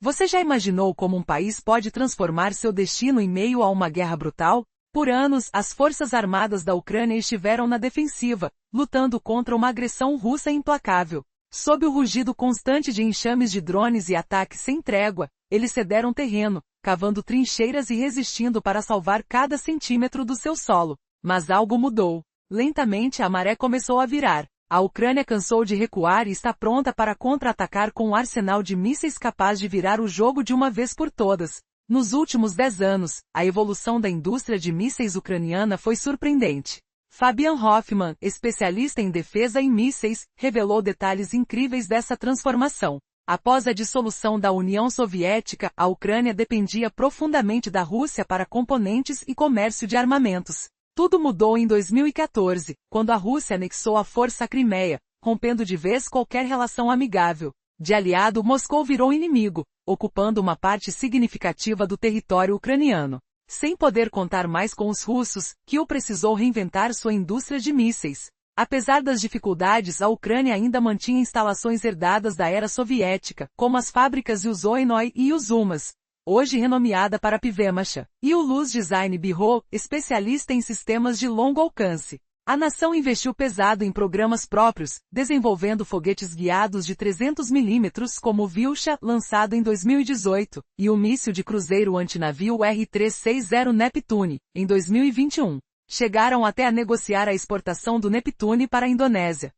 Você já imaginou como um país pode transformar seu destino em meio a uma guerra brutal? Por anos, as forças armadas da Ucrânia estiveram na defensiva, lutando contra uma agressão russa implacável. Sob o rugido constante de enxames de drones e ataques sem trégua, eles cederam terreno, cavando trincheiras e resistindo para salvar cada centímetro do seu solo. Mas algo mudou. Lentamente a maré começou a virar. A Ucrânia cansou de recuar e está pronta para contra-atacar com um arsenal de mísseis capaz de virar o jogo de uma vez por todas. Nos últimos 10 anos, a evolução da indústria de mísseis ucraniana foi surpreendente. Fabian Hoffman, especialista em defesa e mísseis, revelou detalhes incríveis dessa transformação. Após a dissolução da União Soviética, a Ucrânia dependia profundamente da Rússia para componentes e comércio de armamentos. Tudo mudou em 2014, quando a Rússia anexou à força a Crimeia, rompendo de vez qualquer relação amigável. De aliado, Moscou virou inimigo, ocupando uma parte significativa do território ucraniano. Sem poder contar mais com os russos, Kyiv precisou reinventar sua indústria de mísseis. Apesar das dificuldades, a Ucrânia ainda mantinha instalações herdadas da era soviética, como as fábricas Yuzhnoye e Yuzumas, hoje renomeada para Pivemacha, e o Luz Design Bureau, especialista em sistemas de longo alcance. A nação investiu pesado em programas próprios, desenvolvendo foguetes guiados de 300 mm como o Vilcha, lançado em 2018, e o míssil de cruzeiro antinavio R-360 Neptune, em 2021. Chegaram até a negociar a exportação do Neptune para a Indonésia.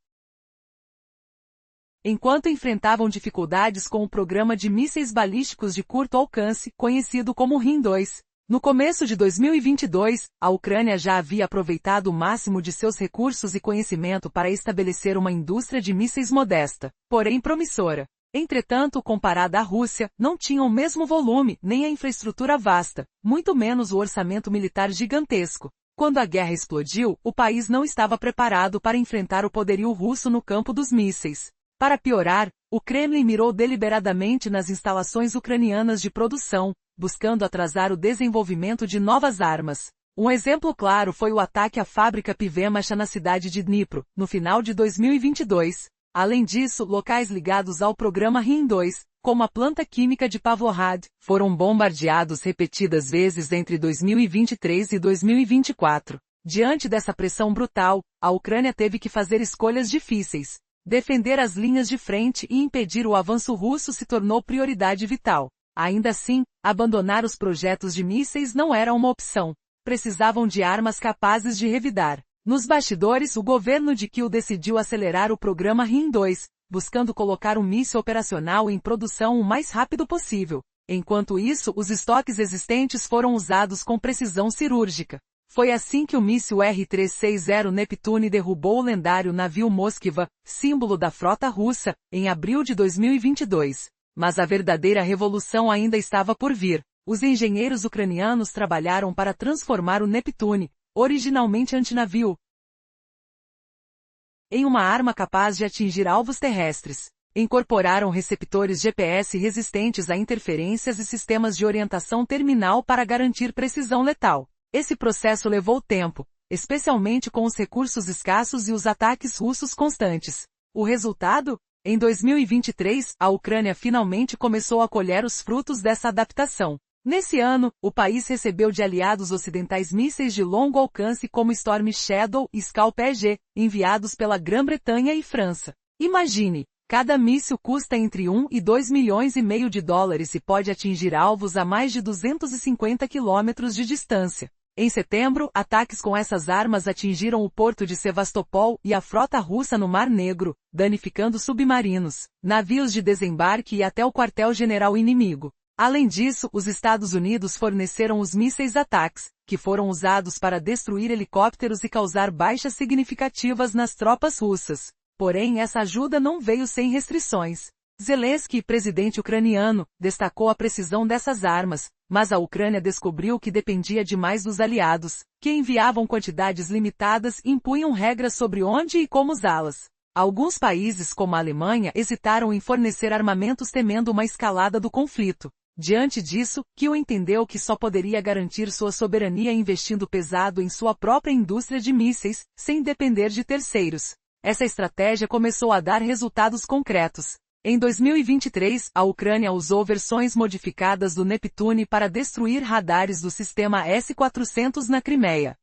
Enquanto enfrentavam dificuldades com o programa de mísseis balísticos de curto alcance, conhecido como RIM-2. No começo de 2022, a Ucrânia já havia aproveitado o máximo de seus recursos e conhecimento para estabelecer uma indústria de mísseis modesta, porém promissora. Entretanto, comparada à Rússia, não tinha o mesmo volume, nem a infraestrutura vasta, muito menos o orçamento militar gigantesco. Quando a guerra explodiu, o país não estava preparado para enfrentar o poderio russo no campo dos mísseis. Para piorar, o Kremlin mirou deliberadamente nas instalações ucranianas de produção, buscando atrasar o desenvolvimento de novas armas. Um exemplo claro foi o ataque à fábrica Pivemacha na cidade de Dnipro, no final de 2022. Além disso, locais ligados ao programa RIM-2, como a planta química de Pavlohrad, foram bombardeados repetidas vezes entre 2023 e 2024. Diante dessa pressão brutal, a Ucrânia teve que fazer escolhas difíceis. Defender as linhas de frente e impedir o avanço russo se tornou prioridade vital. Ainda assim, abandonar os projetos de mísseis não era uma opção. Precisavam de armas capazes de revidar. Nos bastidores, o governo de Kyiv decidiu acelerar o programa RIM-2, buscando colocar o míssil operacional em produção o mais rápido possível. Enquanto isso, os estoques existentes foram usados com precisão cirúrgica. Foi assim que o míssil R-360 Neptune derrubou o lendário navio Moskva, símbolo da frota russa, em abril de 2022. Mas a verdadeira revolução ainda estava por vir. Os engenheiros ucranianos trabalharam para transformar o Neptune, originalmente antinavio, em uma arma capaz de atingir alvos terrestres. Incorporaram receptores GPS resistentes a interferências e sistemas de orientação terminal para garantir precisão letal. Esse processo levou tempo, especialmente com os recursos escassos e os ataques russos constantes. O resultado? Em 2023, a Ucrânia finalmente começou a colher os frutos dessa adaptação. Nesse ano, o país recebeu de aliados ocidentais mísseis de longo alcance como Storm Shadow e Scalp-EG, enviados pela Grã-Bretanha e França. Imagine, cada míssil custa entre 1 e 2 milhões e meio de dólares e pode atingir alvos a mais de 250 quilômetros de distância. Em setembro, ataques com essas armas atingiram o porto de Sevastopol e a frota russa no Mar Negro, danificando submarinos, navios de desembarque e até o quartel-general inimigo. Além disso, os Estados Unidos forneceram os mísseis ATACMS, que foram usados para destruir helicópteros e causar baixas significativas nas tropas russas. Porém, essa ajuda não veio sem restrições. Zelensky, presidente ucraniano, destacou a precisão dessas armas, mas a Ucrânia descobriu que dependia demais dos aliados, que enviavam quantidades limitadas e impunham regras sobre onde e como usá-las. Alguns países, como a Alemanha, hesitaram em fornecer armamentos temendo uma escalada do conflito. Diante disso, Kyiv entendeu que só poderia garantir sua soberania investindo pesado em sua própria indústria de mísseis, sem depender de terceiros. Essa estratégia começou a dar resultados concretos. Em 2023, a Ucrânia usou versões modificadas do Neptune para destruir radares do sistema S-400 na Crimeia.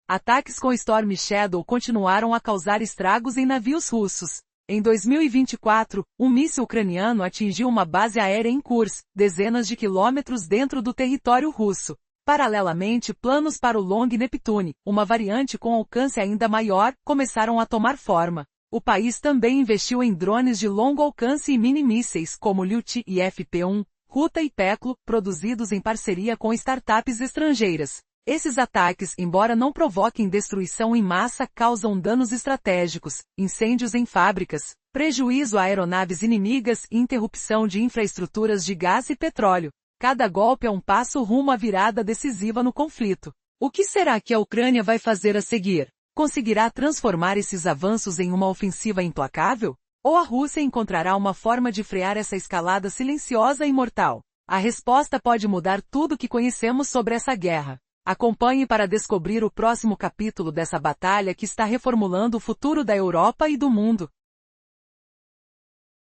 Ataques com Storm Shadow continuaram a causar estragos em navios russos. Em 2024, um míssil ucraniano atingiu uma base aérea em Kursk, dezenas de quilômetros dentro do território russo. Paralelamente, planos para o Long Neptune, uma variante com alcance ainda maior, começaram a tomar forma. O país também investiu em drones de longo alcance e mini-mísseis como Lyuti e FP-1, Ruta e Peklo, produzidos em parceria com startups estrangeiras. Esses ataques, embora não provoquem destruição em massa, causam danos estratégicos, incêndios em fábricas, prejuízo a aeronaves inimigas e interrupção de infraestruturas de gás e petróleo. Cada golpe é um passo rumo à virada decisiva no conflito. O que será que a Ucrânia vai fazer a seguir? Conseguirá transformar esses avanços em uma ofensiva implacável? Ou a Rússia encontrará uma forma de frear essa escalada silenciosa e mortal? A resposta pode mudar tudo o que conhecemos sobre essa guerra. Acompanhe para descobrir o próximo capítulo dessa batalha que está reformulando o futuro da Europa e do mundo.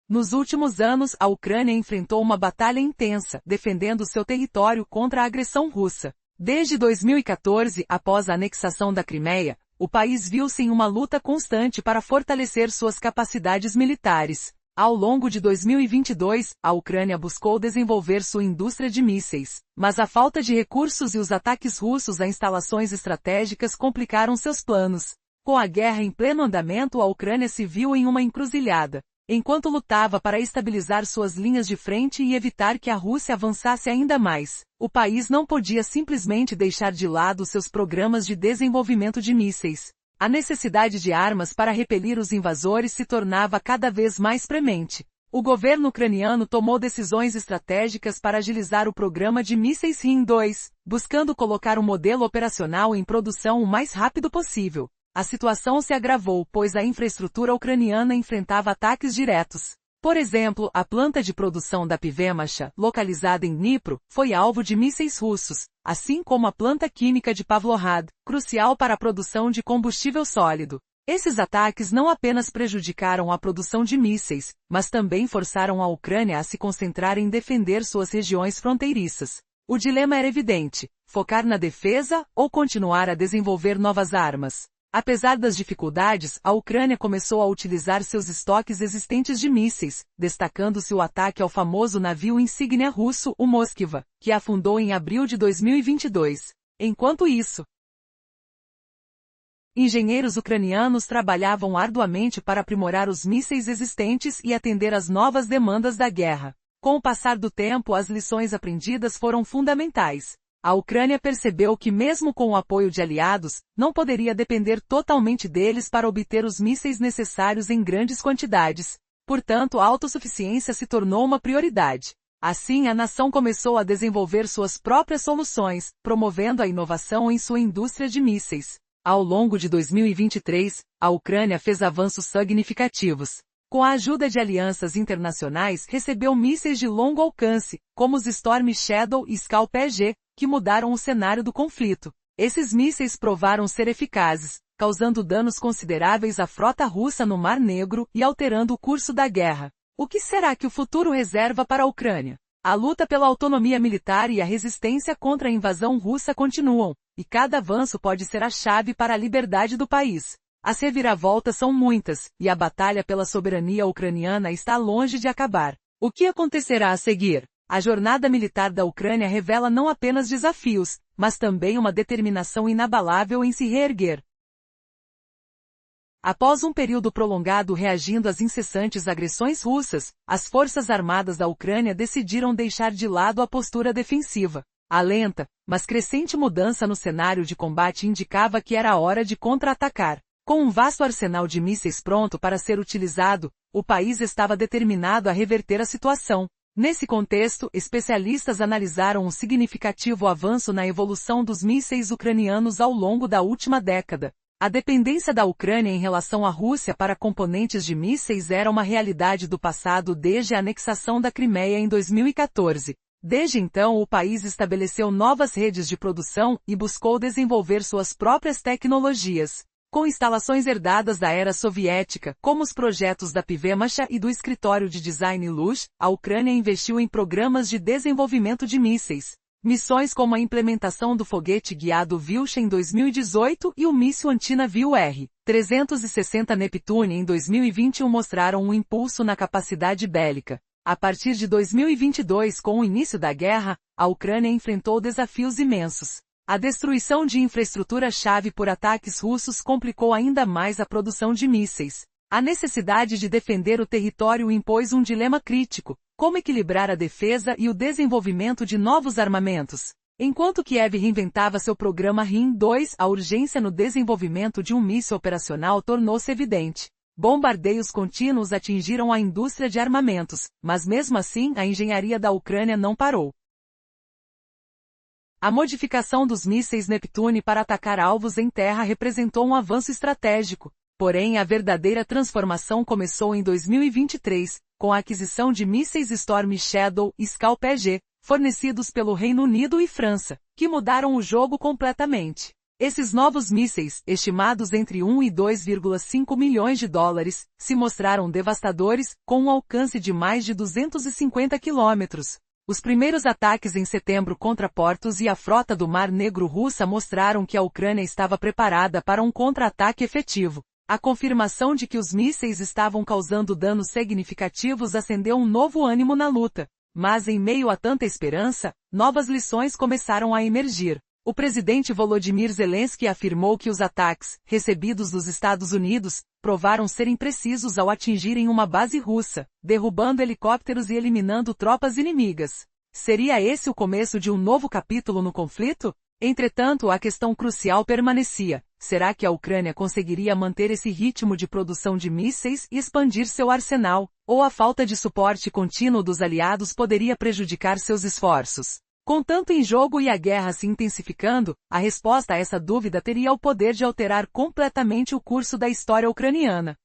Nos últimos anos, a Ucrânia enfrentou uma batalha intensa, defendendo seu território contra a agressão russa. Desde 2014, após a anexação da Crimeia, o país viu-se em uma luta constante para fortalecer suas capacidades militares. Ao longo de 2022, a Ucrânia buscou desenvolver sua indústria de mísseis, mas a falta de recursos e os ataques russos a instalações estratégicas complicaram seus planos. Com a guerra em pleno andamento, a Ucrânia se viu em uma encruzilhada. Enquanto lutava para estabilizar suas linhas de frente e evitar que a Rússia avançasse ainda mais, o país não podia simplesmente deixar de lado seus programas de desenvolvimento de mísseis. A necessidade de armas para repelir os invasores se tornava cada vez mais premente. O governo ucraniano tomou decisões estratégicas para agilizar o programa de mísseis RIM-2, buscando colocar o modelo operacional em produção o mais rápido possível. A situação se agravou, pois a infraestrutura ucraniana enfrentava ataques diretos. Por exemplo, a planta de produção da Pivemachha, localizada em Dnipro, foi alvo de mísseis russos, assim como a planta química de Pavlohrad, crucial para a produção de combustível sólido. Esses ataques não apenas prejudicaram a produção de mísseis, mas também forçaram a Ucrânia a se concentrar em defender suas regiões fronteiriças. O dilema era evidente: focar na defesa ou continuar a desenvolver novas armas. Apesar das dificuldades, a Ucrânia começou a utilizar seus estoques existentes de mísseis, destacando-se o ataque ao famoso navio insígnia russo, o Moskva, que afundou em abril de 2022. Enquanto isso, engenheiros ucranianos trabalhavam arduamente para aprimorar os mísseis existentes e atender às novas demandas da guerra. Com o passar do tempo, as lições aprendidas foram fundamentais. A Ucrânia percebeu que mesmo com o apoio de aliados, não poderia depender totalmente deles para obter os mísseis necessários em grandes quantidades. Portanto, a autossuficiência se tornou uma prioridade. Assim, a nação começou a desenvolver suas próprias soluções, promovendo a inovação em sua indústria de mísseis. Ao longo de 2023, a Ucrânia fez avanços significativos. Com a ajuda de alianças internacionais, recebeu mísseis de longo alcance, como os Storm Shadow e Skal-PG, que mudaram o cenário do conflito. Esses mísseis provaram ser eficazes, causando danos consideráveis à frota russa no Mar Negro e alterando o curso da guerra. O que será que o futuro reserva para a Ucrânia? A luta pela autonomia militar e a resistência contra a invasão russa continuam, e cada avanço pode ser a chave para a liberdade do país. As reviravoltas são muitas, e a batalha pela soberania ucraniana está longe de acabar. O que acontecerá a seguir? A jornada militar da Ucrânia revela não apenas desafios, mas também uma determinação inabalável em se reerguer. Após um período prolongado reagindo às incessantes agressões russas, as forças armadas da Ucrânia decidiram deixar de lado a postura defensiva. A lenta, mas crescente mudança no cenário de combate indicava que era hora de contra-atacar. Com um vasto arsenal de mísseis pronto para ser utilizado, o país estava determinado a reverter a situação. Nesse contexto, especialistas analisaram um significativo avanço na evolução dos mísseis ucranianos ao longo da última década. A dependência da Ucrânia em relação à Rússia para componentes de mísseis era uma realidade do passado desde a anexação da Crimeia em 2014. Desde então, o país estabeleceu novas redes de produção e buscou desenvolver suas próprias tecnologias. Com instalações herdadas da era soviética, como os projetos da Pivemachha e do escritório de design Lush, a Ucrânia investiu em programas de desenvolvimento de mísseis. Missões como a implementação do foguete guiado Vilcha em 2018 e o míssil anti-navio R-360 Neptune em 2021 mostraram um impulso na capacidade bélica. A partir de 2022, com o início da guerra, a Ucrânia enfrentou desafios imensos. A destruição de infraestrutura-chave por ataques russos complicou ainda mais a produção de mísseis. A necessidade de defender o território impôs um dilema crítico: como equilibrar a defesa e o desenvolvimento de novos armamentos. Enquanto Kiev reinventava seu programa RIM-2, a urgência no desenvolvimento de um míssil operacional tornou-se evidente. Bombardeios contínuos atingiram a indústria de armamentos, mas mesmo assim a engenharia da Ucrânia não parou. A modificação dos mísseis Neptune para atacar alvos em terra representou um avanço estratégico. Porém, a verdadeira transformação começou em 2023, com a aquisição de mísseis Storm Shadow e Scalp-EG, fornecidos pelo Reino Unido e França, que mudaram o jogo completamente. Esses novos mísseis, estimados entre 1 e 2,5 milhões de dólares, se mostraram devastadores, com um alcance de mais de 250 quilômetros. Os primeiros ataques em setembro contra portos e a frota do Mar Negro russa mostraram que a Ucrânia estava preparada para um contra-ataque efetivo. A confirmação de que os mísseis estavam causando danos significativos acendeu um novo ânimo na luta. Mas em meio a tanta esperança, novas lições começaram a emergir. O presidente Volodymyr Zelensky afirmou que os ataques, recebidos dos Estados Unidos, provaram serem precisos ao atingirem uma base russa, derrubando helicópteros e eliminando tropas inimigas. Seria esse o começo de um novo capítulo no conflito? Entretanto, a questão crucial permanecia: será que a Ucrânia conseguiria manter esse ritmo de produção de mísseis e expandir seu arsenal, ou a falta de suporte contínuo dos aliados poderia prejudicar seus esforços? Com tanto em jogo e a guerra se intensificando, a resposta a essa dúvida teria o poder de alterar completamente o curso da história ucraniana.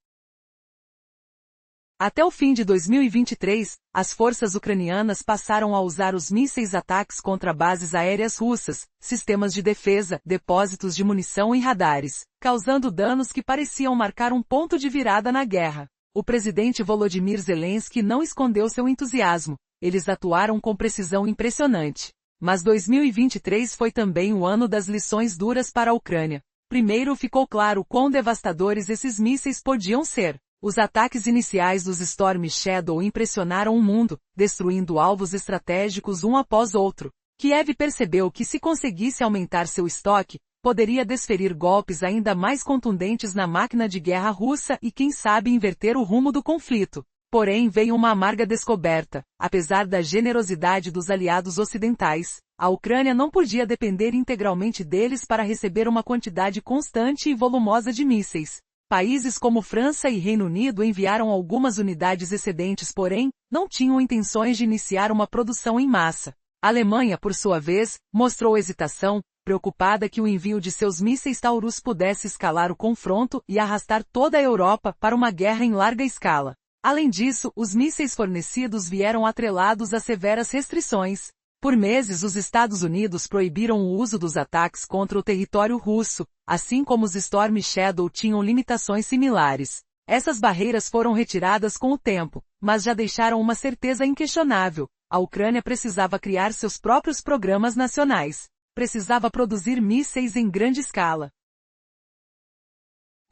Até o fim de 2023, as forças ucranianas passaram a usar os mísseis ataques contra bases aéreas russas, sistemas de defesa, depósitos de munição e radares, causando danos que pareciam marcar um ponto de virada na guerra. O presidente Volodymyr Zelensky não escondeu seu entusiasmo. Eles atuaram com precisão impressionante. Mas 2023 foi também o ano das lições duras para a Ucrânia. Primeiro ficou claro quão devastadores esses mísseis podiam ser. Os ataques iniciais dos Storm Shadow impressionaram o mundo, destruindo alvos estratégicos um após outro. Kiev percebeu que se conseguisse aumentar seu estoque, poderia desferir golpes ainda mais contundentes na máquina de guerra russa e quem sabe inverter o rumo do conflito. Porém veio uma amarga descoberta: apesar da generosidade dos aliados ocidentais, a Ucrânia não podia depender integralmente deles para receber uma quantidade constante e volumosa de mísseis. Países como França e Reino Unido enviaram algumas unidades excedentes, porém, não tinham intenções de iniciar uma produção em massa. A Alemanha, por sua vez, mostrou hesitação, preocupada que o envio de seus mísseis Taurus pudesse escalar o confronto e arrastar toda a Europa para uma guerra em larga escala. Além disso, os mísseis fornecidos vieram atrelados a severas restrições. Por meses os Estados Unidos proibiram o uso dos ataques contra o território russo, assim como os Storm Shadow tinham limitações similares. Essas barreiras foram retiradas com o tempo, mas já deixaram uma certeza inquestionável: a Ucrânia precisava criar seus próprios programas nacionais. Precisava produzir mísseis em grande escala,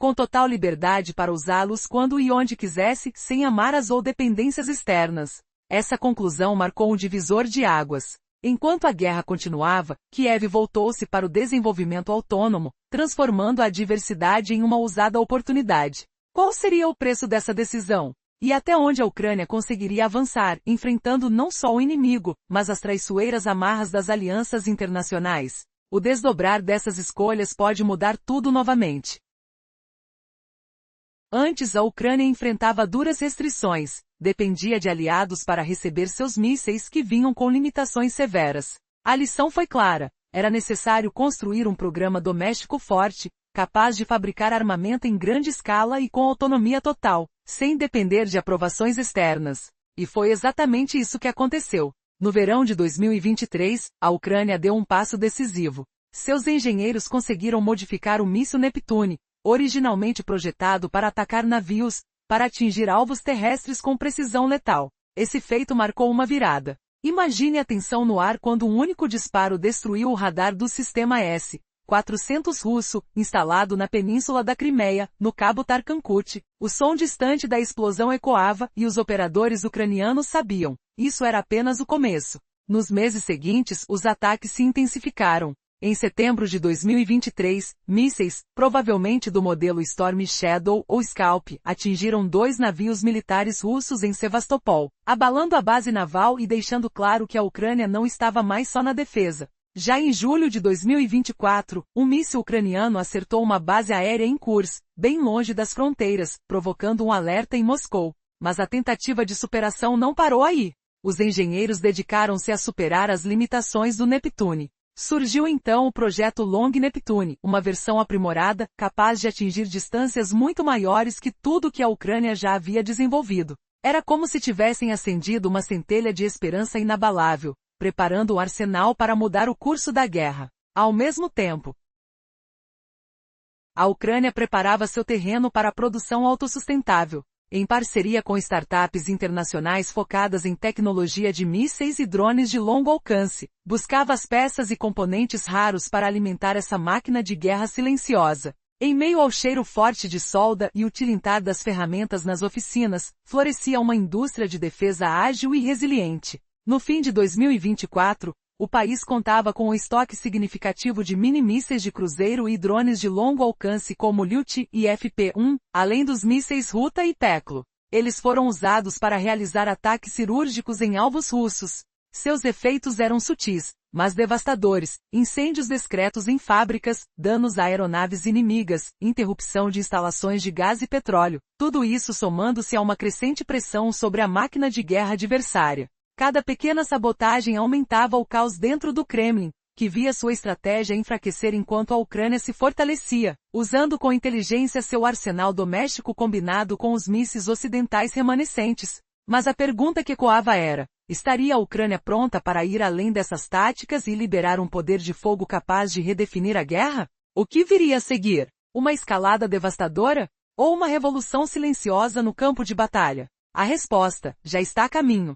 com total liberdade para usá-los quando e onde quisesse, sem amarras ou dependências externas. Essa conclusão marcou um divisor de águas. Enquanto a guerra continuava, Kiev voltou-se para o desenvolvimento autônomo, transformando a adversidade em uma ousada oportunidade. Qual seria o preço dessa decisão? E até onde a Ucrânia conseguiria avançar, enfrentando não só o inimigo, mas as traiçoeiras amarras das alianças internacionais? O desdobrar dessas escolhas pode mudar tudo novamente. Antes a Ucrânia enfrentava duras restrições, dependia de aliados para receber seus mísseis que vinham com limitações severas. A lição foi clara: era necessário construir um programa doméstico forte, capaz de fabricar armamento em grande escala e com autonomia total, sem depender de aprovações externas. E foi exatamente isso que aconteceu. No verão de 2023, a Ucrânia deu um passo decisivo. Seus engenheiros conseguiram modificar o míssil Neptune, Originalmente projetado para atacar navios, para atingir alvos terrestres com precisão letal. Esse feito marcou uma virada. Imagine a tensão no ar quando um único disparo destruiu o radar do sistema S-400 russo, instalado na península da Crimeia, no cabo Tarkankut. O som distante da explosão ecoava e os operadores ucranianos sabiam. Isso era apenas o começo. Nos meses seguintes, os ataques se intensificaram. Em setembro de 2023, mísseis, provavelmente do modelo Storm Shadow ou Scalp, atingiram 2 navios militares russos em Sevastopol, abalando a base naval e deixando claro que a Ucrânia não estava mais só na defesa. Já em julho de 2024, um míssil ucraniano acertou uma base aérea em Kursk, bem longe das fronteiras, provocando um alerta em Moscou. Mas a tentativa de superação não parou aí. Os engenheiros dedicaram-se a superar as limitações do Neptune. Surgiu então o projeto Long Neptune, uma versão aprimorada, capaz de atingir distâncias muito maiores que tudo que a Ucrânia já havia desenvolvido. Era como se tivessem acendido uma centelha de esperança inabalável, preparando o arsenal para mudar o curso da guerra. Ao mesmo tempo, a Ucrânia preparava seu terreno para a produção autossustentável. Em parceria com startups internacionais focadas em tecnologia de mísseis e drones de longo alcance, buscava as peças e componentes raros para alimentar essa máquina de guerra silenciosa. Em meio ao cheiro forte de solda e o tilintar das ferramentas nas oficinas, florescia uma indústria de defesa ágil e resiliente. No fim de 2024, o país contava com um estoque significativo de mini-mísseis de cruzeiro e drones de longo alcance como Lyuti e FP-1, além dos mísseis Ruta e Peklo. Eles foram usados para realizar ataques cirúrgicos em alvos russos. Seus efeitos eram sutis, mas devastadores: incêndios discretos em fábricas, danos a aeronaves inimigas, interrupção de instalações de gás e petróleo, tudo isso somando-se a uma crescente pressão sobre a máquina de guerra adversária. Cada pequena sabotagem aumentava o caos dentro do Kremlin, que via sua estratégia enfraquecer enquanto a Ucrânia se fortalecia, usando com inteligência seu arsenal doméstico combinado com os mísseis ocidentais remanescentes. Mas a pergunta que ecoava era: estaria a Ucrânia pronta para ir além dessas táticas e liberar um poder de fogo capaz de redefinir a guerra? O que viria a seguir? Uma escalada devastadora? Ou uma revolução silenciosa no campo de batalha? A resposta já está a caminho.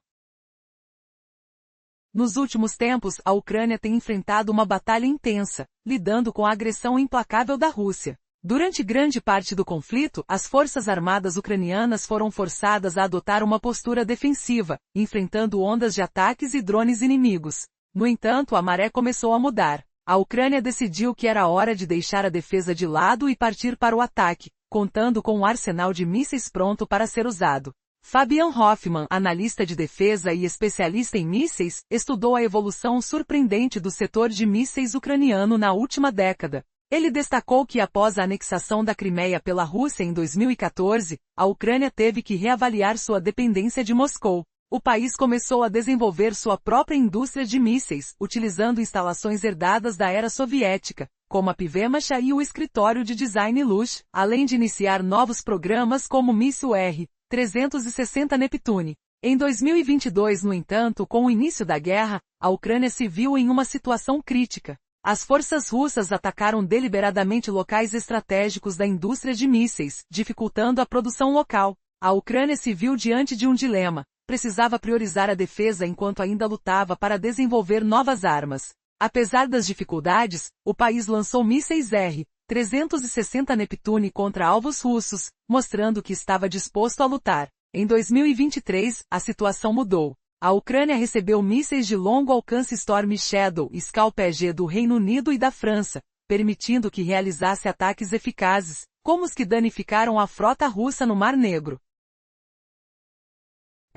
Nos últimos tempos, a Ucrânia tem enfrentado uma batalha intensa, lidando com a agressão implacável da Rússia. Durante grande parte do conflito, as forças armadas ucranianas foram forçadas a adotar uma postura defensiva, enfrentando ondas de ataques e drones inimigos. No entanto, a maré começou a mudar. A Ucrânia decidiu que era hora de deixar a defesa de lado e partir para o ataque, contando com um arsenal de mísseis pronto para ser usado. Fabian Hoffman, analista de defesa e especialista em mísseis, estudou a evolução surpreendente do setor de mísseis ucraniano na última década. Ele destacou que após a anexação da Crimeia pela Rússia em 2014, a Ucrânia teve que reavaliar sua dependência de Moscou. O país começou a desenvolver sua própria indústria de mísseis, utilizando instalações herdadas da era soviética, como a Pivemachha e o escritório de design Lush, além de iniciar novos programas como o míssil R-360 Neptune. Em 2022, no entanto, com o início da guerra, a Ucrânia se viu em uma situação crítica. As forças russas atacaram deliberadamente locais estratégicos da indústria de mísseis, dificultando a produção local. A Ucrânia se viu diante de um dilema: precisava priorizar a defesa enquanto ainda lutava para desenvolver novas armas. Apesar das dificuldades, o país lançou mísseis R-360 Neptune contra alvos russos, mostrando que estava disposto a lutar. Em 2023, a situação mudou. A Ucrânia recebeu mísseis de longo alcance Storm Shadow e Scalp EG do Reino Unido e da França, permitindo que realizasse ataques eficazes, como os que danificaram a frota russa no Mar Negro.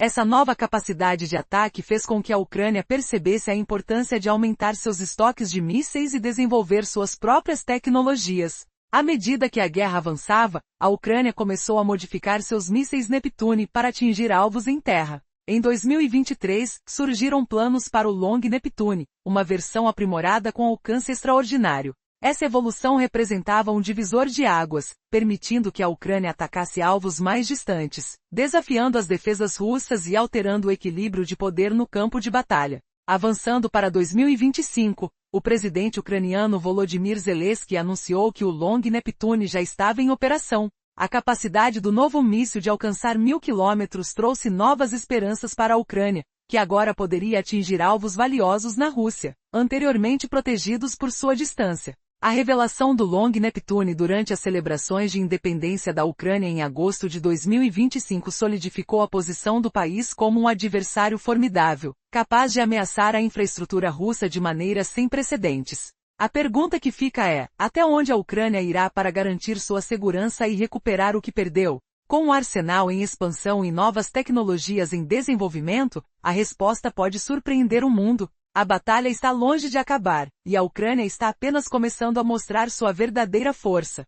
Essa nova capacidade de ataque fez com que a Ucrânia percebesse a importância de aumentar seus estoques de mísseis e desenvolver suas próprias tecnologias. À medida que a guerra avançava, a Ucrânia começou a modificar seus mísseis Neptune para atingir alvos em terra. Em 2023, surgiram planos para o Long Neptune, uma versão aprimorada com alcance extraordinário. Essa evolução representava um divisor de águas, permitindo que a Ucrânia atacasse alvos mais distantes, desafiando as defesas russas e alterando o equilíbrio de poder no campo de batalha. Avançando para 2025, o presidente ucraniano Volodymyr Zelensky anunciou que o Long Neptune já estava em operação. A capacidade do novo míssil de alcançar 1.000 quilômetros trouxe novas esperanças para a Ucrânia, que agora poderia atingir alvos valiosos na Rússia, anteriormente protegidos por sua distância. A revelação do Long Neptune durante as celebrações de independência da Ucrânia em agosto de 2025 solidificou a posição do país como um adversário formidável, capaz de ameaçar a infraestrutura russa de maneira sem precedentes. A pergunta que fica é, até onde a Ucrânia irá para garantir sua segurança e recuperar o que perdeu? Com um arsenal em expansão e novas tecnologias em desenvolvimento, a resposta pode surpreender o mundo. A batalha está longe de acabar, e a Ucrânia está apenas começando a mostrar sua verdadeira força.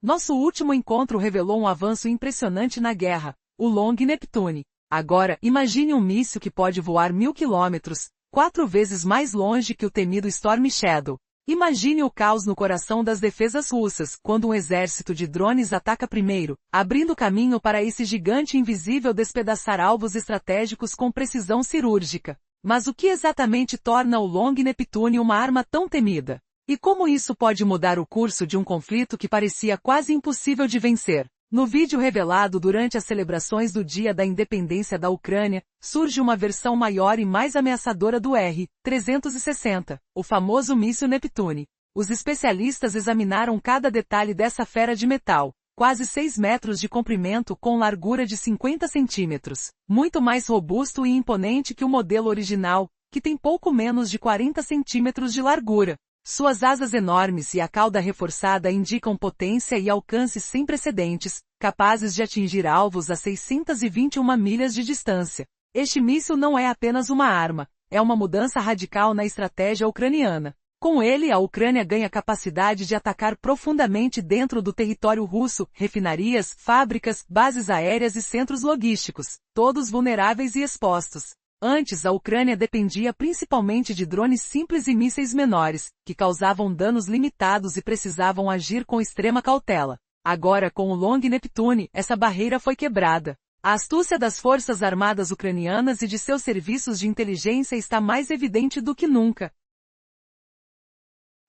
Nosso último encontro revelou um avanço impressionante na guerra, o Long Neptune. Agora, imagine um míssil que pode voar 1.000 quilômetros, 4 vezes mais longe que o temido Storm Shadow. Imagine o caos no coração das defesas russas, quando um exército de drones ataca primeiro, abrindo caminho para esse gigante invisível despedaçar alvos estratégicos com precisão cirúrgica. Mas o que exatamente torna o Long Neptune uma arma tão temida? E como isso pode mudar o curso de um conflito que parecia quase impossível de vencer? No vídeo revelado durante as celebrações do Dia da Independência da Ucrânia, surge uma versão maior e mais ameaçadora do R-360, o famoso míssil Neptune. Os especialistas examinaram cada detalhe dessa fera de metal, quase 6 metros de comprimento com largura de 50 centímetros, muito mais robusto e imponente que o modelo original, que tem pouco menos de 40 centímetros de largura. Suas asas enormes e a cauda reforçada indicam potência e alcance sem precedentes, capazes de atingir alvos a 621 milhas de distância. Este míssil não é apenas uma arma, é uma mudança radical na estratégia ucraniana. Com ele, a Ucrânia ganha capacidade de atacar profundamente dentro do território russo, refinarias, fábricas, bases aéreas e centros logísticos, todos vulneráveis e expostos. Antes, a Ucrânia dependia principalmente de drones simples e mísseis menores, que causavam danos limitados e precisavam agir com extrema cautela. Agora, com o Long Neptune, essa barreira foi quebrada. A astúcia das forças armadas ucranianas e de seus serviços de inteligência está mais evidente do que nunca.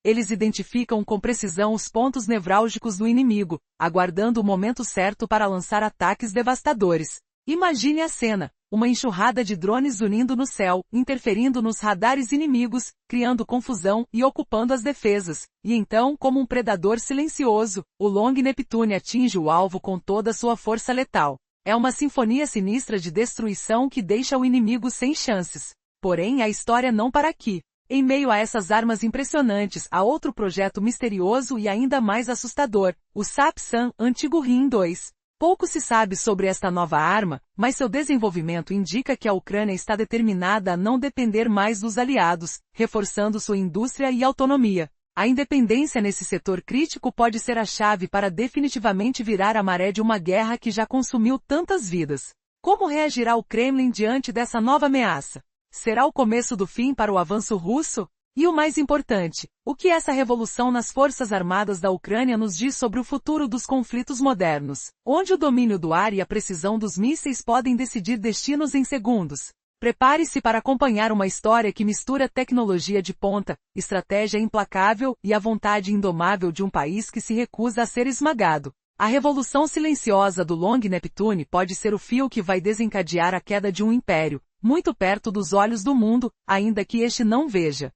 Eles identificam com precisão os pontos nevrálgicos do inimigo, aguardando o momento certo para lançar ataques devastadores. Imagine a cena. Uma enxurrada de drones unindo no céu, interferindo nos radares inimigos, criando confusão e ocupando as defesas. E então, como um predador silencioso, o Long Neptune atinge o alvo com toda sua força letal. É uma sinfonia sinistra de destruição que deixa o inimigo sem chances. Porém, a história não para aqui. Em meio a essas armas impressionantes, há outro projeto misterioso e ainda mais assustador, o SAP-SAM, antigo RIM-2. Pouco se sabe sobre esta nova arma, mas seu desenvolvimento indica que a Ucrânia está determinada a não depender mais dos aliados, reforçando sua indústria e autonomia. A independência nesse setor crítico pode ser a chave para definitivamente virar a maré de uma guerra que já consumiu tantas vidas. Como reagirá o Kremlin diante dessa nova ameaça? Será o começo do fim para o avanço russo? E o mais importante, o que essa revolução nas forças armadas da Ucrânia nos diz sobre o futuro dos conflitos modernos, onde o domínio do ar e a precisão dos mísseis podem decidir destinos em segundos? Prepare-se para acompanhar uma história que mistura tecnologia de ponta, estratégia implacável e a vontade indomável de um país que se recusa a ser esmagado. A revolução silenciosa do Long Neptune pode ser o fio que vai desencadear a queda de um império, muito perto dos olhos do mundo, ainda que este não veja.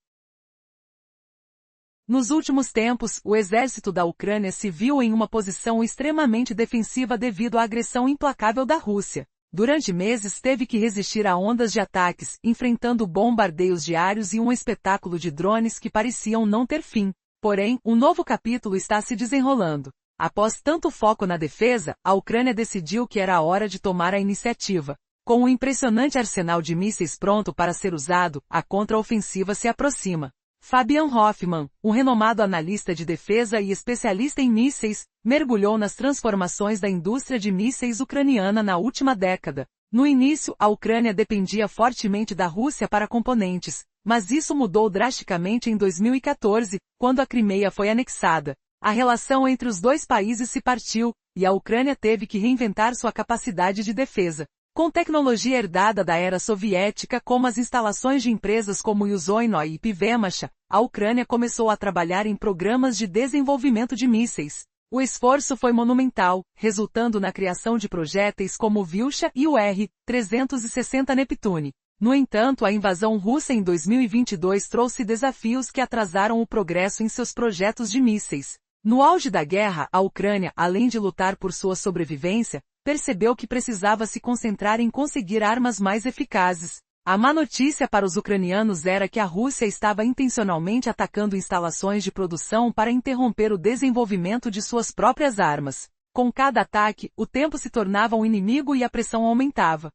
Nos últimos tempos, o exército da Ucrânia se viu em uma posição extremamente defensiva devido à agressão implacável da Rússia. Durante meses teve que resistir a ondas de ataques, enfrentando bombardeios diários e um espetáculo de drones que pareciam não ter fim. Porém, um novo capítulo está se desenrolando. Após tanto foco na defesa, a Ucrânia decidiu que era a hora de tomar a iniciativa. Com um impressionante arsenal de mísseis pronto para ser usado, a contraofensiva se aproxima. Fabian Hoffman, um renomado analista de defesa e especialista em mísseis, mergulhou nas transformações da indústria de mísseis ucraniana na última década. No início, a Ucrânia dependia fortemente da Rússia para componentes, mas isso mudou drasticamente em 2014, quando a Crimeia foi anexada. A relação entre os dois países se partiu, e a Ucrânia teve que reinventar sua capacidade de defesa. Com tecnologia herdada da era soviética, como as instalações de empresas como Yuzhno e Pivemachha, a Ucrânia começou a trabalhar em programas de desenvolvimento de mísseis. O esforço foi monumental, resultando na criação de projéteis como o Vilcha e o R-360 Neptune. No entanto, a invasão russa em 2022 trouxe desafios que atrasaram o progresso em seus projetos de mísseis. No auge da guerra, a Ucrânia, além de lutar por sua sobrevivência, percebeu que precisava se concentrar em conseguir armas mais eficazes. A má notícia para os ucranianos era que a Rússia estava intencionalmente atacando instalações de produção para interromper o desenvolvimento de suas próprias armas. Com cada ataque, o tempo se tornava um inimigo e a pressão aumentava.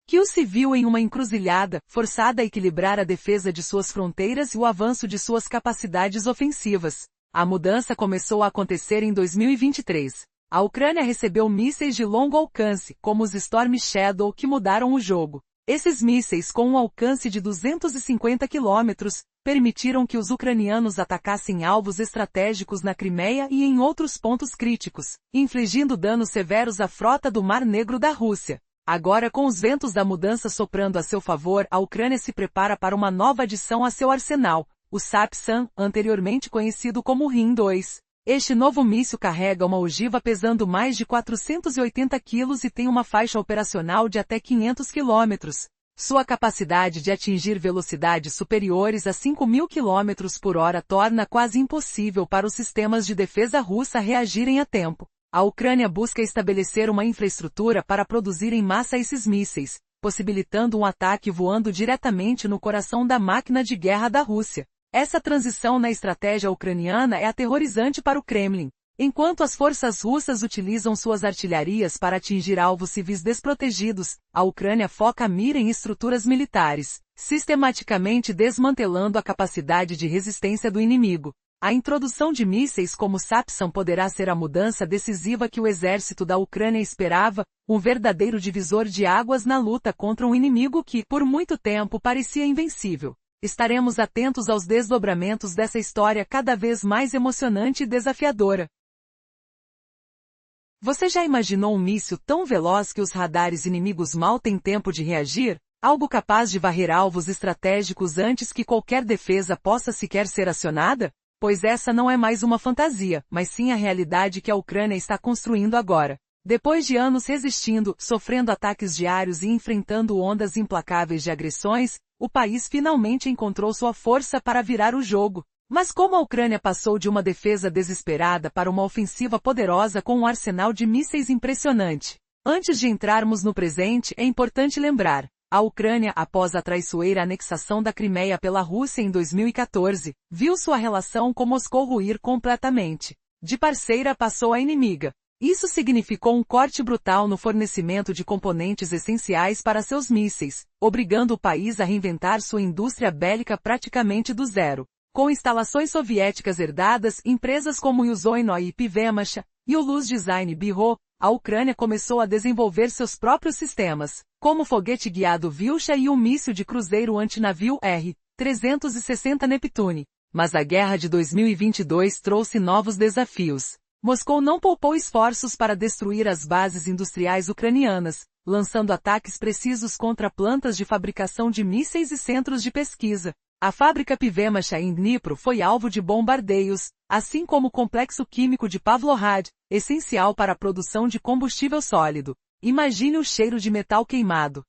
Kiev se viu em uma encruzilhada, forçada a equilibrar a defesa de suas fronteiras e o avanço de suas capacidades ofensivas. A mudança começou a acontecer em 2023. A Ucrânia recebeu mísseis de longo alcance, como os Storm Shadow, que mudaram o jogo. Esses mísseis, com um alcance de 250 quilômetros, permitiram que os ucranianos atacassem alvos estratégicos na Crimeia e em outros pontos críticos, infligindo danos severos à frota do Mar Negro da Rússia. Agora, com os ventos da mudança soprando a seu favor, a Ucrânia se prepara para uma nova adição a seu arsenal, o SAP-SAM, anteriormente conhecido como RIM-2. Este novo míssil carrega uma ogiva pesando mais de 480 kg e tem uma faixa operacional de até 500 km. Sua capacidade de atingir velocidades superiores a 5.000 km por hora torna quase impossível para os sistemas de defesa russa reagirem a tempo. A Ucrânia busca estabelecer uma infraestrutura para produzir em massa esses mísseis, possibilitando um ataque voando diretamente no coração da máquina de guerra da Rússia. Essa transição na estratégia ucraniana é aterrorizante para o Kremlin. Enquanto as forças russas utilizam suas artilharias para atingir alvos civis desprotegidos, a Ucrânia foca a mira em estruturas militares, sistematicamente desmantelando a capacidade de resistência do inimigo. A introdução de mísseis como SAP-SAM poderá ser a mudança decisiva que o exército da Ucrânia esperava, um verdadeiro divisor de águas na luta contra um inimigo que, por muito tempo, parecia invencível. Estaremos atentos aos desdobramentos dessa história cada vez mais emocionante e desafiadora. Você já imaginou um míssil tão veloz que os radares inimigos mal têm tempo de reagir? Algo capaz de varrer alvos estratégicos antes que qualquer defesa possa sequer ser acionada? Pois essa não é mais uma fantasia, mas sim a realidade que a Ucrânia está construindo agora. Depois de anos resistindo, sofrendo ataques diários e enfrentando ondas implacáveis de agressões, o país finalmente encontrou sua força para virar o jogo. Mas como a Ucrânia passou de uma defesa desesperada para uma ofensiva poderosa com um arsenal de mísseis impressionante? Antes de entrarmos no presente, é importante lembrar, a Ucrânia, após a traiçoeira anexação da Crimeia pela Rússia em 2014, viu sua relação com Moscou ruir completamente. De parceira passou a inimiga. Isso significou um corte brutal no fornecimento de componentes essenciais para seus mísseis, obrigando o país a reinventar sua indústria bélica praticamente do zero. Com instalações soviéticas herdadas, empresas como Yuzhno e Pivemachha, e o Luz Design Bureau, a Ucrânia começou a desenvolver seus próprios sistemas, como o foguete guiado Vilcha e o míssil de cruzeiro antinavio R-360 Neptune. Mas a guerra de 2022 trouxe novos desafios. Moscou não poupou esforços para destruir as bases industriais ucranianas, lançando ataques precisos contra plantas de fabricação de mísseis e centros de pesquisa. A fábrica Pivemachha em Dnipro foi alvo de bombardeios, assim como o complexo químico de Pavlohrad, essencial para a produção de combustível sólido. Imagine o cheiro de metal queimado.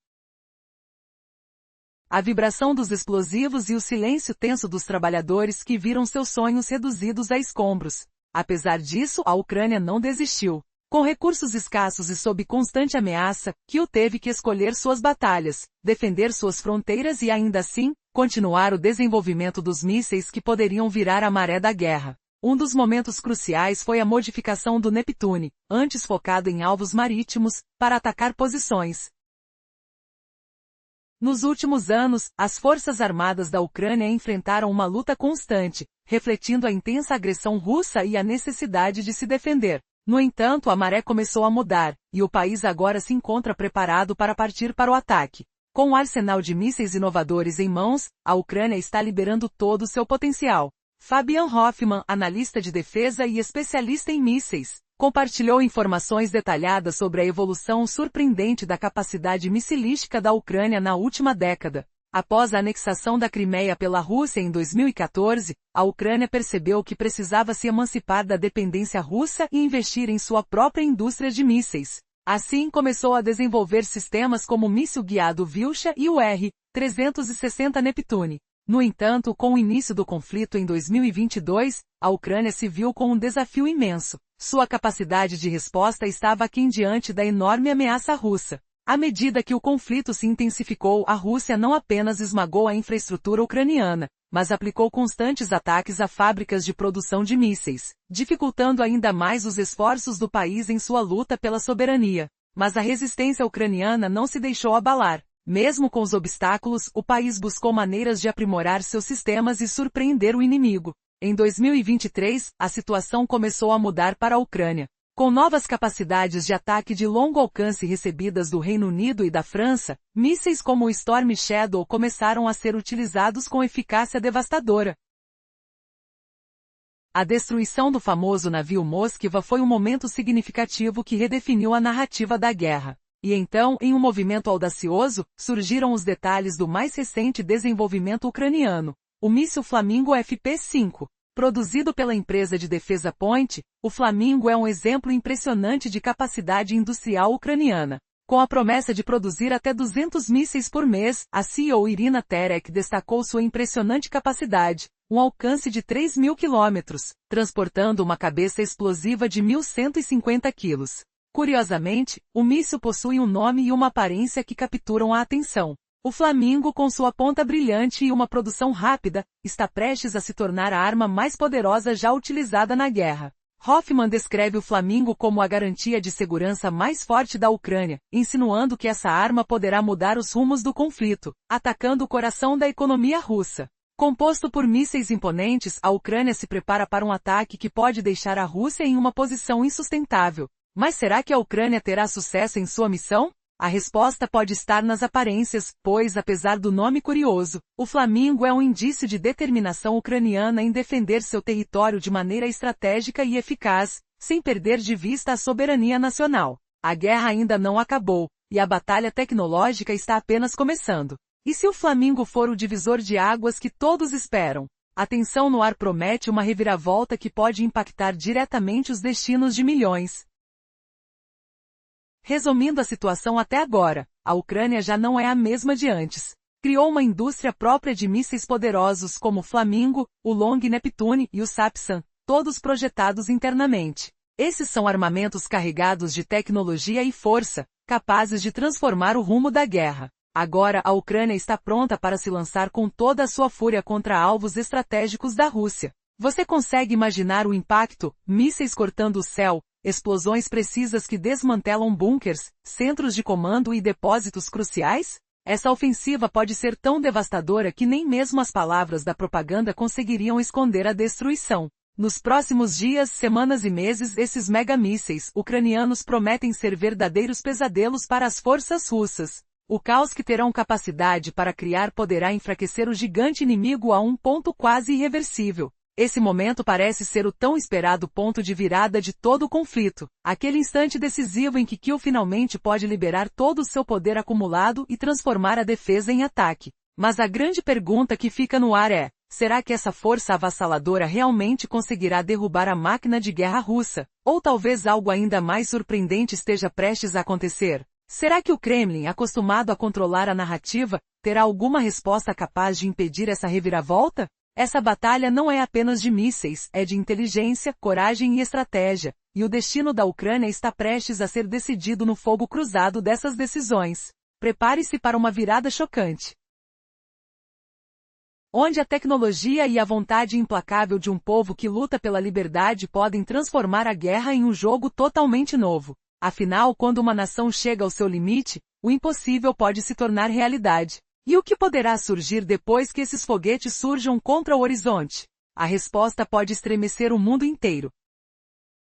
A vibração dos explosivos e o silêncio tenso dos trabalhadores que viram seus sonhos reduzidos a escombros. Apesar disso, a Ucrânia não desistiu. Com recursos escassos e sob constante ameaça, Kiev teve que escolher suas batalhas, defender suas fronteiras e ainda assim, continuar o desenvolvimento dos mísseis que poderiam virar a maré da guerra. Um dos momentos cruciais foi a modificação do Neptune, antes focado em alvos marítimos, para atacar posições. Nos últimos anos, as forças armadas da Ucrânia enfrentaram uma luta constante, refletindo a intensa agressão russa e a necessidade de se defender. No entanto, a maré começou a mudar, e o país agora se encontra preparado para partir para o ataque. Com um arsenal de mísseis inovadores em mãos, a Ucrânia está liberando todo o seu potencial. Fabian Hoffman, analista de defesa e especialista em mísseis, compartilhou informações detalhadas sobre a evolução surpreendente da capacidade missilística da Ucrânia na última década. Após a anexação da Crimeia pela Rússia em 2014, a Ucrânia percebeu que precisava se emancipar da dependência russa e investir em sua própria indústria de mísseis. Assim começou a desenvolver sistemas como o míssil guiado Vilcha e o R-360 Neptune. No entanto, com o início do conflito em 2022, a Ucrânia se viu com um desafio imenso. Sua capacidade de resposta estava aquém diante da enorme ameaça russa. À medida que o conflito se intensificou, a Rússia não apenas esmagou a infraestrutura ucraniana, mas aplicou constantes ataques a fábricas de produção de mísseis, dificultando ainda mais os esforços do país em sua luta pela soberania. Mas a resistência ucraniana não se deixou abalar. Mesmo com os obstáculos, o país buscou maneiras de aprimorar seus sistemas e surpreender o inimigo. Em 2023, a situação começou a mudar para a Ucrânia. Com novas capacidades de ataque de longo alcance recebidas do Reino Unido e da França, mísseis como o Storm Shadow começaram a ser utilizados com eficácia devastadora. A destruição do famoso navio Moskva foi um momento significativo que redefiniu a narrativa da guerra. E então, em um movimento audacioso, surgiram os detalhes do mais recente desenvolvimento ucraniano, o míssil Flamingo FP5. Produzido pela empresa de defesa Point, o Flamingo é um exemplo impressionante de capacidade industrial ucraniana. Com a promessa de produzir até 200 mísseis por mês, a CEO Irina Terek destacou sua impressionante capacidade, um alcance de 3.000 quilômetros, transportando uma cabeça explosiva de 1.150 quilos. Curiosamente, o míssil possui um nome e uma aparência que capturam a atenção. O Flamingo, com sua ponta brilhante e uma produção rápida, está prestes a se tornar a arma mais poderosa já utilizada na guerra. Hoffman descreve o Flamingo como a garantia de segurança mais forte da Ucrânia, insinuando que essa arma poderá mudar os rumos do conflito, atacando o coração da economia russa. Composto por mísseis imponentes, a Ucrânia se prepara para um ataque que pode deixar a Rússia em uma posição insustentável. Mas será que a Ucrânia terá sucesso em sua missão? A resposta pode estar nas aparências, pois, apesar do nome curioso, o Flamingo é um indício de determinação ucraniana em defender seu território de maneira estratégica e eficaz, sem perder de vista a soberania nacional. A guerra ainda não acabou, e a batalha tecnológica está apenas começando. E se o Flamingo for o divisor de águas que todos esperam? A tensão no ar promete uma reviravolta que pode impactar diretamente os destinos de milhões. Resumindo a situação até agora, a Ucrânia já não é a mesma de antes. Criou uma indústria própria de mísseis poderosos como o Flamingo, o Long Neptune e o Sapsan, todos projetados internamente. Esses são armamentos carregados de tecnologia e força, capazes de transformar o rumo da guerra. Agora a Ucrânia está pronta para se lançar com toda a sua fúria contra alvos estratégicos da Rússia. Você consegue imaginar o impacto? Mísseis cortando o céu, explosões precisas que desmantelam bunkers, centros de comando e depósitos cruciais? Essa ofensiva pode ser tão devastadora que nem mesmo as palavras da propaganda conseguiriam esconder a destruição. Nos próximos dias, semanas e meses, esses megamísseis ucranianos prometem ser verdadeiros pesadelos para as forças russas. O caos que terão capacidade para criar poderá enfraquecer o gigante inimigo a um ponto quase irreversível. Esse momento parece ser o tão esperado ponto de virada de todo o conflito, aquele instante decisivo em que Kyiv finalmente pode liberar todo o seu poder acumulado e transformar a defesa em ataque. Mas a grande pergunta que fica no ar é, será que essa força avassaladora realmente conseguirá derrubar a máquina de guerra russa? Ou talvez algo ainda mais surpreendente esteja prestes a acontecer? Será que o Kremlin, acostumado a controlar a narrativa, terá alguma resposta capaz de impedir essa reviravolta? Essa batalha não é apenas de mísseis, é de inteligência, coragem e estratégia, e o destino da Ucrânia está prestes a ser decidido no fogo cruzado dessas decisões. Prepare-se para uma virada chocante, onde a tecnologia e a vontade implacável de um povo que luta pela liberdade podem transformar a guerra em um jogo totalmente novo. Afinal, quando uma nação chega ao seu limite, o impossível pode se tornar realidade. E o que poderá surgir depois que esses foguetes surjam contra o horizonte? A resposta pode estremecer o mundo inteiro.